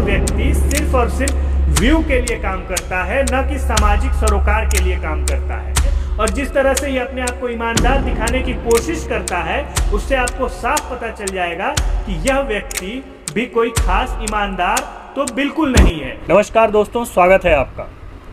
व्यक्ति सिर्फ और सिर्फ व्यू के लिए काम करता है, न कि सामाजिक सरोकार के लिए काम करता है। और जिस तरह से ये अपने आप को ईमानदार दिखाने की कोशिश करता है, उससे आपको साफ पता चल जाएगा कि यह व्यक्ति भी कोई खास ईमानदार तो बिल्कुल नहीं है। नमस्कार दोस्तों, स्वागत है आपका।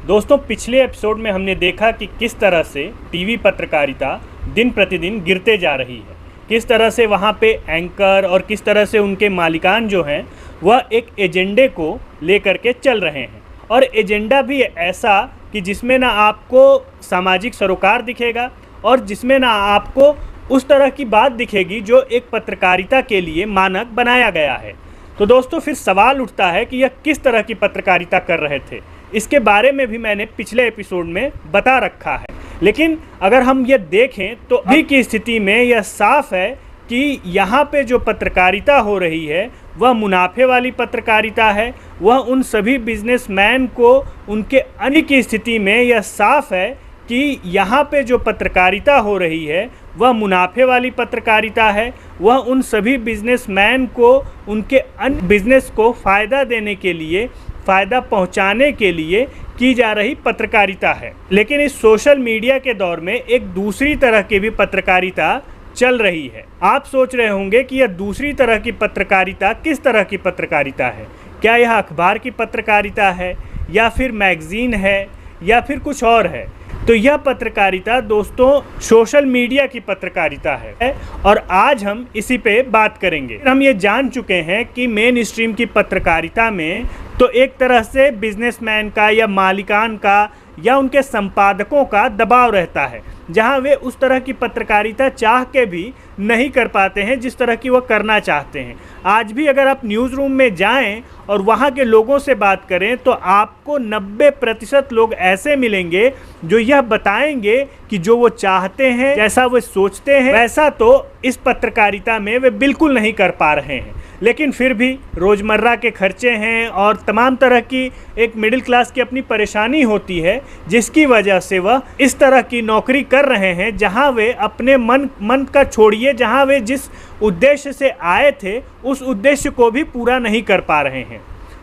दोस्तों, पिछले एपिसोड में हमने देखा कि किस तरह से टीवी पत्रकारिता दिन प्रतिदिन गिरते जा रही है, किस तरह से वहाँ पे एंकर और किस तरह से उनके मालिकान जो हैं वह एक एजेंडे को लेकर के चल रहे हैं। और एजेंडा भी ऐसा कि जिसमें ना आपको सामाजिक सरोकार दिखेगा और जिसमें ना आपको उस तरह की बात दिखेगी जो एक पत्रकारिता के लिए मानक बनाया गया है। तो दोस्तों, फिर सवाल उठता है कि यह किस तरह की पत्रकारिता कर रहे थे। इसके बारे में भी मैंने पिछले एपिसोड में बता रखा है, लेकिन अगर हम ये देखें तो अभी की स्थिति में यह साफ है कि यहाँ पे जो पत्रकारिता हो रही है वह मुनाफे वाली पत्रकारिता है। वह उन सभी बिजनेसमैन को उनके अन्य की स्थिति में यह साफ है कि यहाँ पे जो पत्रकारिता हो रही है वह मुनाफे वाली पत्रकारिता है। वह उन सभी बिजनेसमैन को उनके अन्य बिजनेस को फ़ायदा देने के लिए, फ़ायदा पहुँचाने के लिए की जा रही पत्रकारिता है। लेकिन इस सोशल मीडिया के दौर में एक दूसरी तरह की भी पत्रकारिता चल रही है। आप सोच रहे होंगे कि यह दूसरी तरह की पत्रकारिता किस तरह की पत्रकारिता है। क्या यह अखबार की पत्रकारिता है या फिर मैगज़ीन है या फिर कुछ और है? तो यह पत्रकारिता दोस्तों सोशल मीडिया की पत्रकारिता है और आज हम इसी पे बात करेंगे। हम ये जान चुके हैं कि मेन स्ट्रीम की पत्रकारिता में तो एक तरह से बिजनेसमैन का या मालिकान का या उनके संपादकों का दबाव रहता है, जहां वे उस तरह की पत्रकारिता चाह के भी नहीं कर पाते हैं जिस तरह की वो करना चाहते हैं। आज भी अगर आप न्यूज़ रूम में जाएं और वहां के लोगों से बात करें तो आपको 90% लोग ऐसे मिलेंगे जो यह बताएंगे कि जो वो चाहते हैं, जैसा वो सोचते हैं, वैसा तो इस पत्रकारिता में वे बिल्कुल नहीं कर पा रहे हैं। लेकिन फिर भी रोज़मर्रा के खर्चे हैं और तमाम तरह की एक मिडिल क्लास की अपनी परेशानी होती है, जिसकी वजह से वह इस तरह की नौकरी कर रहे हैं जहां वे अपने मन का छोड़िए, जहां वे जिस उद्देश्य से आए थे उस उद्देश्य को भी पूरा नहीं कर पा रहे हैं।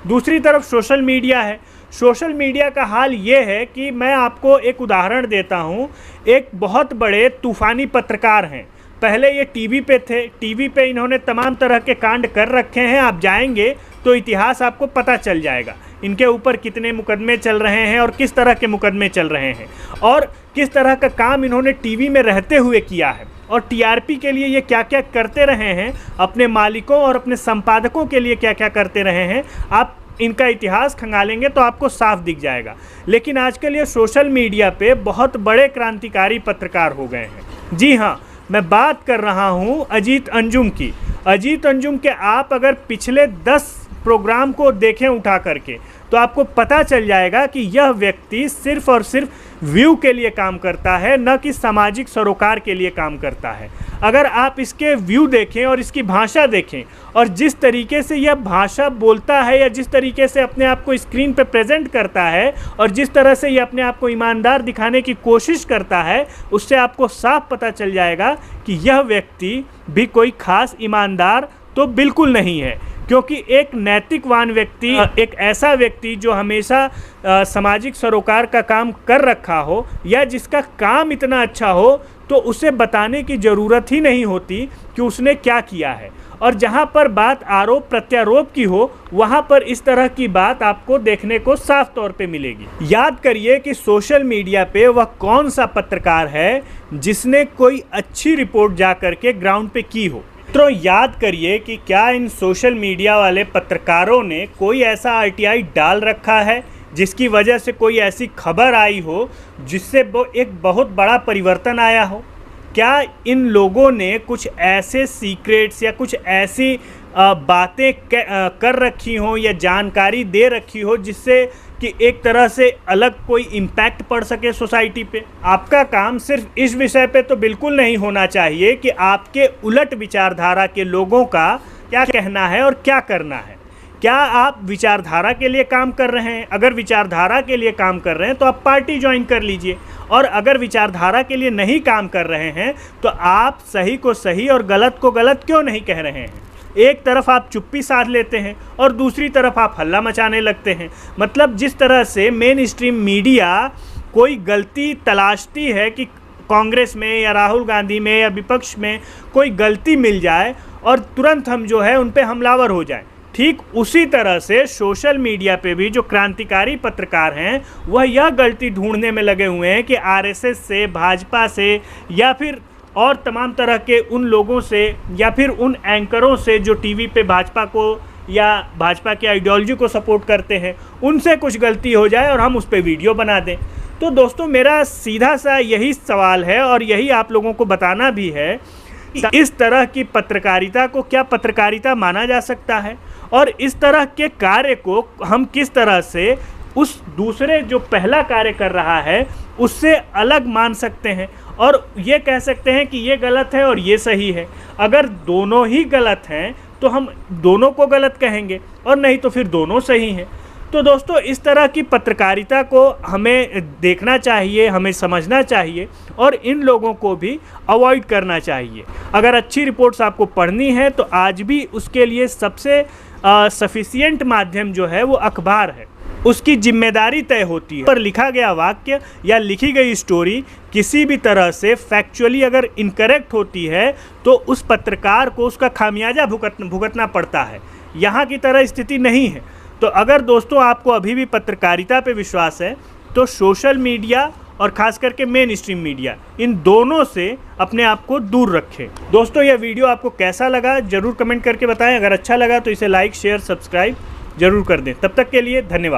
दूसरी तरफ सोशल मीडिया है। सोशल मीडिया का हाल ये है कि मैं आपको एक उदाहरण देता हूँ। एक बहुत बड़े तूफ़ानी पत्रकार हैं। पहले ये टीवी पे थे, टीवी पे इन्होंने तमाम तरह के कांड कर रखे हैं। आप जाएंगे तो इतिहास आपको पता चल जाएगा, इनके ऊपर कितने मुकदमे चल रहे हैं और किस तरह के मुकदमे चल रहे हैं और किस तरह का काम इन्होंने टीवी में रहते हुए किया है और टीआरपी के लिए ये क्या क्या करते रहे हैं, अपने मालिकों और अपने संपादकों के लिए क्या क्या करते रहे हैं। आप इनका इतिहास खंगालेंगे तो आपको साफ दिख जाएगा। लेकिन आजकल ये सोशल मीडिया पे बहुत बड़े क्रांतिकारी पत्रकार हो गए हैं। जी हाँ, मैं बात कर रहा हूँ अजीत अंजुम की। अजीत अंजुम के आप अगर पिछले 10 प्रोग्राम को देखें उठा करके तो आपको पता चल जाएगा कि यह व्यक्ति सिर्फ और सिर्फ व्यू के लिए काम करता है, न कि सामाजिक सरोकार के लिए काम करता है। अगर आप इसके व्यू देखें और इसकी भाषा देखें और जिस तरीके से यह भाषा बोलता है या जिस तरीके से अपने आप को स्क्रीन पे प्रेजेंट करता है और जिस तरह से यह अपने आप को ईमानदार दिखाने की कोशिश करता है, उससे आपको साफ पता चल जाएगा कि यह व्यक्ति भी कोई खास ईमानदार तो बिल्कुल नहीं है। क्योंकि एक नैतिकवान व्यक्ति, एक ऐसा व्यक्ति जो हमेशा सामाजिक सरोकार का काम कर रखा हो या जिसका काम इतना अच्छा हो, तो उसे बताने की ज़रूरत ही नहीं होती कि उसने क्या किया है। और जहाँ पर बात आरोप प्रत्यारोप की हो, वहाँ पर इस तरह की बात आपको देखने को साफ तौर पे मिलेगी। याद करिए कि सोशल मीडिया पे वह कौन सा पत्रकार है जिसने कोई अच्छी रिपोर्ट जा करके ग्राउंड पे की हो। मित्रों, याद करिए कि क्या इन सोशल मीडिया वाले पत्रकारों ने कोई ऐसा आरटीआई डाल रखा है जिसकी वजह से कोई ऐसी खबर आई हो जिससे एक बहुत बड़ा परिवर्तन आया हो? क्या इन लोगों ने कुछ ऐसे सीक्रेट्स या कुछ ऐसी बातें कर रखी हो या जानकारी दे रखी हो जिससे कि एक तरह से अलग कोई इम्पैक्ट पड़ सके सोसाइटी पे? आपका काम सिर्फ इस विषय पे तो बिल्कुल नहीं होना चाहिए कि आपके उलट विचारधारा के लोगों का क्या कहना है और क्या करना है। क्या आप विचारधारा के लिए काम कर रहे हैं? अगर विचारधारा के लिए काम कर रहे हैं तो आप पार्टी ज्वाइन कर लीजिए, और अगर विचारधारा के लिए नहीं काम कर रहे हैं तो आप सही को सही और गलत को गलत क्यों नहीं कह रहे हैं? एक तरफ आप चुप्पी साध लेते हैं और दूसरी तरफ आप हल्ला मचाने लगते हैं। मतलब जिस तरह से मेन स्ट्रीम मीडिया कोई गलती तलाशती है कि कांग्रेस में या राहुल गांधी में या विपक्ष में कोई गलती मिल जाए और तुरंत हम जो है उन पे हमलावर हो जाए, ठीक उसी तरह से सोशल मीडिया पे भी जो क्रांतिकारी पत्रकार हैं वह यह गलती ढूंढने में लगे हुए हैं कि आरएसएस से, भाजपा से या फिर और तमाम तरह के उन लोगों से या फिर उन एंकरों से जो टीवी पे भाजपा को या भाजपा की आइडियोलॉजी को सपोर्ट करते हैं, उनसे कुछ गलती हो जाए और हम उस पर वीडियो बना दें। तो दोस्तों मेरा सीधा सा यही सवाल है और यही आप लोगों को बताना भी है, इस तरह की पत्रकारिता को क्या पत्रकारिता माना जा सकता है और इस तरह के कार्य को हम किस तरह से उस दूसरे जो पहला कार्य कर रहा है उससे अलग मान सकते हैं और ये कह सकते हैं कि ये गलत है और ये सही है। अगर दोनों ही गलत हैं तो हम दोनों को गलत कहेंगे और नहीं तो फिर दोनों सही हैं। तो दोस्तों इस तरह की पत्रकारिता को हमें देखना चाहिए, हमें समझना चाहिए और इन लोगों को भी अवॉइड करना चाहिए। अगर अच्छी रिपोर्ट्स आपको पढ़नी है तो आज भी उसके लिए सबसे सफिशिएंट माध्यम जो है वो अखबार है, उसकी जिम्मेदारी तय होती है। पर लिखा गया वाक्य या लिखी गई स्टोरी किसी भी तरह से फैक्चुअली अगर इनकरेक्ट होती है तो उस पत्रकार को उसका खामियाजा भुगतना पड़ता है। यहाँ की तरह स्थिति नहीं है। तो अगर दोस्तों आपको अभी भी पत्रकारिता पे विश्वास है तो सोशल मीडिया और ख़ास करके मेन स्ट्रीम मीडिया, इन दोनों से अपने आप को दूर रखें। दोस्तों यह वीडियो आपको कैसा लगा ज़रूर कमेंट करके बताएं। अगर अच्छा लगा तो इसे लाइक, शेयर, सब्सक्राइब ज़रूर कर दें। तब तक के लिए धन्यवाद।